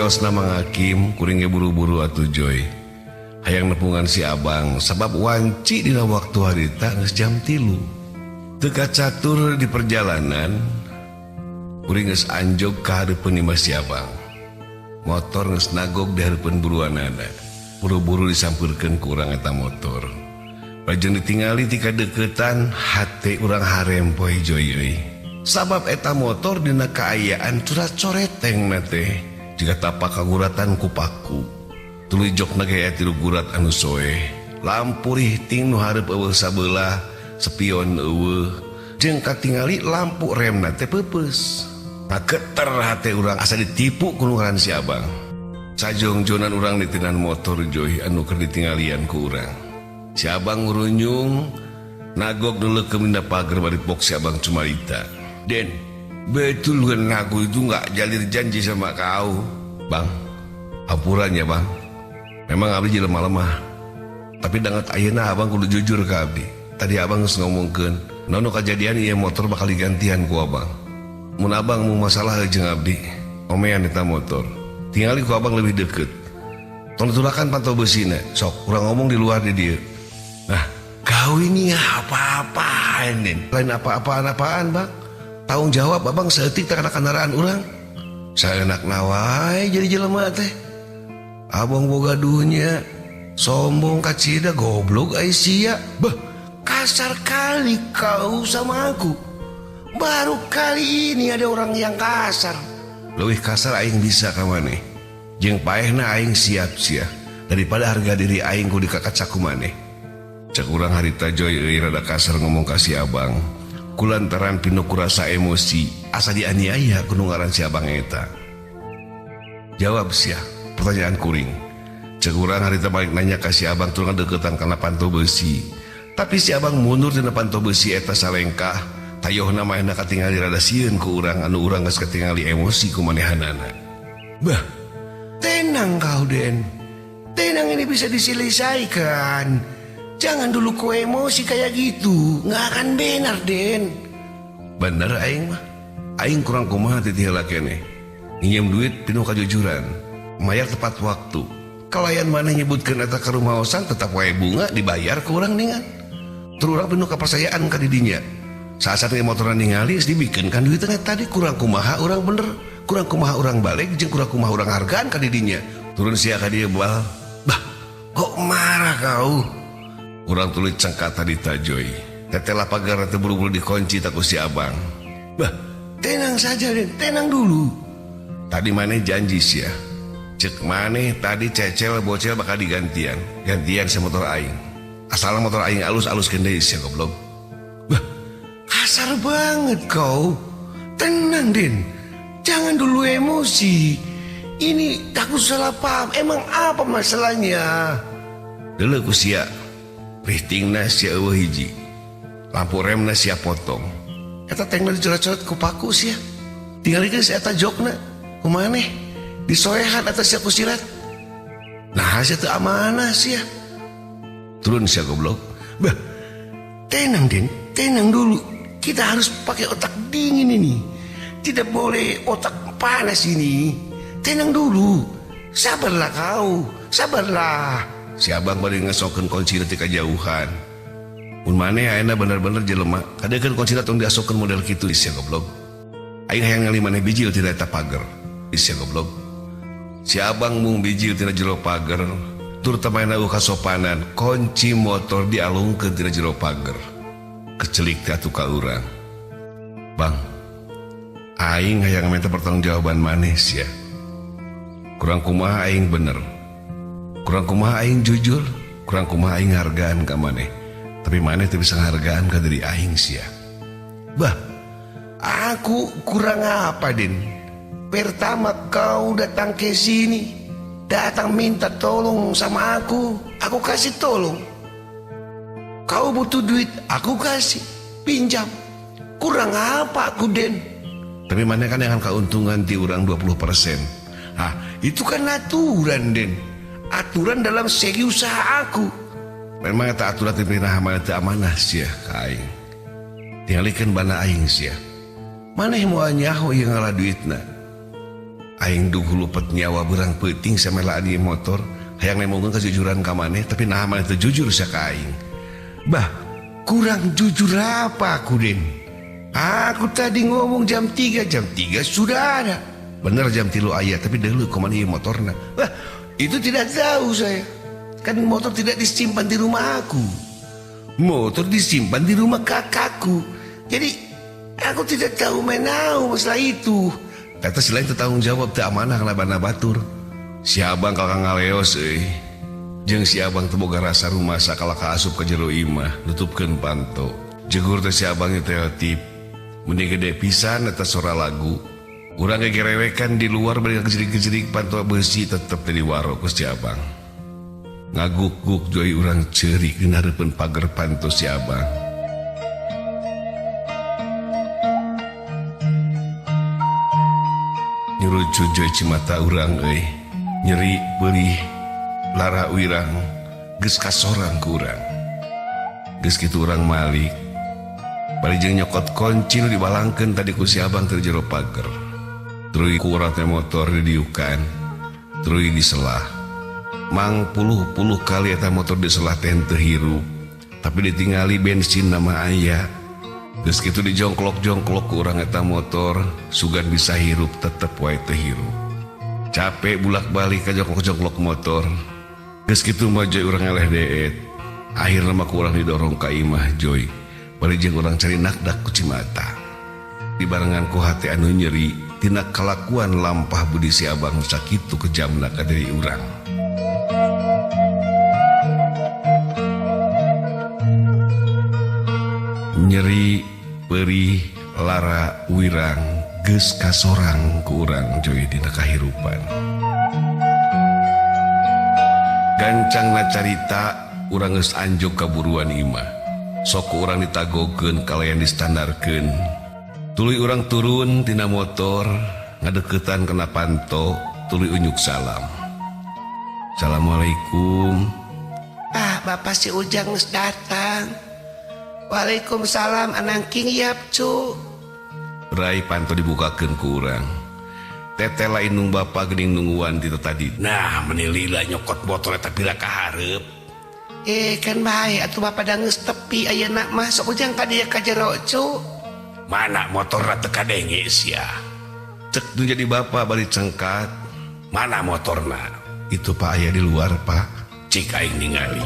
saos nama ngakim kuring buru-buru atuh Joy. Hayang nepungan si abang sebab wanci dina waktu harita geus jam 3. Teka catur di perjalanan kuring geus anjog ka hareupeun imah si abang. Motor geus nagog di hareupeun buruanana. Buru-buru disampeurkeun ku urang eta motor. Lajeng ditingali ti kadeukeutan hate urang harempoe Joy euy. Sabab eta motor dina kaayaan coret-coreteng teh jika tapak kaguratan ku paku. Tuluy jokna gaya tilu gurat anu soe. Lampu rihting nu hareup eueuh sabelah, spion eueuh. Jeung katingali lampu remna teh peupeus. Ngageter hate urang asa ditipu ku ngaran si abang. Sajongjonan urang ditinan motor Joy anu keur ditingalian ku urang. Si abang ngurunyung nagok dulu ke minda pagar bari pok si abang cumarita. Den, betul kan aku itu gak jalir janji sama kau. Bang, apurannya bang. Memang abdi jelema lemah. Tapi dangat ayeuna abang kudu jujur ke abdi. Tadi abang geus ngomongkeun, naon kejadian ieu motor bakal digantian ku abang. Mun abang mau masalah jeung abdi, omean eta motor. Tingali ku abang lebih deket. Tong tutulakan pantau besina, sok urang ngomong di luar di dieu. Nah, kau ini apa-apaan Den? Lain apa-apaan bang? Tanggung jawab abang seetik tak kena kendaraan urang. Saya enak nawai jadi jelema teh. Abang boga dunya, sombong kacida goblok Aisyah. Bah, kasar kali kau sama aku. Baru kali ini ada orang yang kasar. Leuwih kasar aing bisa ka maneh. Jeung paehna aing siap sia daripada harga diri aing ku dikakaca ku maneh. Cek urang harita Joy euy rada kasar ngomong ka si abang. Kulantaran pinu kurasa emosi asa dianiaya ku nu ngaran si abang eta. Jawab sia pertanyaan kuring. Cek urang harita balik nanya ka si abang turun deketan kana panto besi. Tapi si abang mundur dina panto besi eta salengkah. Tayohna maehna katingali rada sieun ku urang anu urang geus katingali emosi ku manehanana. Bah, tenang kau Den. Tenang, ini bisa diselesaikan. Jangan dulu ku emosi kayak gitu, nggak akan benar Den. Bener aing mah. Aing kurang kumaha ti heula keneh. Nginjem duit penuh kajujuran, mayar tepat waktu. Kalayan maneh nyebutkeun eta ka rumaosan tetap wae bunga dibayar ku urang ningan. Tur urang penuh kepercayaan ka didinya. Saat motoran ningali geus dibikeunkan duitna tadi kurang kumaha urang bener, kurang kumaha urang balik jeung kurang kumaha urang hargaan ka didinya. Turun sia ka dieu bal. Bah, kok marah kau? Urang tulis cengkat tadi Joy. Tetela pagar teh buru-buru dikunci tak ku si abang. Bah, tenang saja Den, tenang dulu. Tadi maneh janji sia. Cek maneh tadi cecel bocel bakal digantian. Gantian si motor aing. Asal motor aing alus-alus deui sia goblok. Bah, kasar banget kau. Tenang Den, jangan dulu emosi. Ini takut salah paham. Emang apa masalahnya? Dulu ku sia rihtingna sia eueuh hiji. Lampu remna sia potong. Eta tengna dicoret-coret ku paku sia. Tingalikeun si eta jokna ku maneh disoehan atas sia ku silet. Nah sia teu amanah sia. Turun sia goblok. Bah, tenang Den, tenang dulu. Kita harus pakai otak dingin ini. Tidak boleh otak panas ini. Tenang dulu. Sabarlah kau, sabarlah. Si abang bari ngesokeun kunci ti kajauhan. Mun maneh ayeuna bener-bener jelema, kadeukkeun kunci tong diasokeun model kitu sia goblok. Aing hayang ngali maneh bijil tina eta pager. Sia goblok. Si abang mung bijil tina jero pager, tur tamaina kasopanan, kunci motor dialungkeun tina jero pager. Kecelik teh atuh ka urang. Bang, aing hayang minta pertanggungjawaban maneh sia. Kurang kumaha aing bener. Kurang kumaha aing jujur, kurang kumaha aing hargaan ka maneh. Tapi maneh teu bisa nghargaan ka diri aing sia. Bah, aku kurang apa Den? Pertama kau datang ke sini, datang minta tolong sama aku kasih tolong. Kau butuh duit, aku kasih, pinjam. Kurang apa aku Den? Tapi maneh kan yang keuntungan ti urang 20%. Ah, itu kan aturan Den. Aturan dalam segi usaha aku. Memang eta aturan teh amanah teu amanah sia ka aing. Tingalikeun bana aing sia. Maneh moal nyaho ieu ngala duitna. Aing dugu lupet nyawa berang penting samelaan ieu motor hayang nemokeun kejujuran ka maneh tapi nah maneh teu jujur sia ka aing. Bah, kurang jujur apa aku Den? Aku tadi ngomong jam 3 sudah ada. Bener jam 3 aya tapi dahulu kemana ieu motorna? Wah, itu tidak tahu saya. Kan motor tidak disimpan di rumah aku. Motor disimpan di rumah kakakku. Jadi aku tidak tahu menau masalah itu. Kata selain tanggung jawab teu amanah kana batur. Si abang kakang ngaleos jeung si abang teu boga rasa rumah sakala kaasup ka jero imah nutupkeun panto. Jegur teh si abang teh tip. Mun gede pisan eta sora lagu. Urang gegerewekan di luar bari gejerik-gejerik panto besi tetep teh di waro ku si abang. Ngaguk-guk joy urang ceurik dina hareupeun pager panto si abang. Nyurucu joy cimata urang nyeri beulih lara wirang geus kasorang ku urang. Geus kitu urang malik bari jeung nyokot kunci nu dibalangkeun tadi ku si abang teu jero pager. Tuluy ku urang teh motor didiukan, tuluy diselah. Mang puluh kali eta motor diselah teh teu hirup, tapi ditingali bensin nama aya. Geus kitu dijongklok-jongklok ku urang eta motor, sugan bisa hirup tetep wae teu hirup. Capek bulak-balik ka jongklok-jongklok motor. Geus kitu mah Joy urang eleh deet. Akhirna mah ku urang didorong ka imah Joy. Bari jeung urang cari nakdak ku cimata. Dibarengan ku hate anu nyeri tina kalakuan lampah budi si abang sakitu kejamna ka diri urang. Nyeri, perih, lara, wirang, geus kasorang ku urang Joy dina kahirupan. Gancangna carita urang geus anjog kaburuan imah. Sok ku urang ditagokeun kalayan distandarkeun. Tuluy urang turun tina motor, ngadeuketan kana panto, tuluy unyuk salam. Assalamualaikum. Bapak si Ujang geus datang. Waalaikumsalam anangking yapcu. Rai panto dibukakeun ku urang. Teteh lain nung bapa geuning nungguan ti tadi. Nah, menilila nyokot motor eta pila ka hareup. Kan bae atuh bapak da geus tepi ayeuna mah sok Ujang ka dieu ka jero cu. Mana motorna teu kadenge sia. Cek nu jadi bapa bari cengkat. Mana motorna? Itu Pak aya di luar, Pak. Cik aing ningali.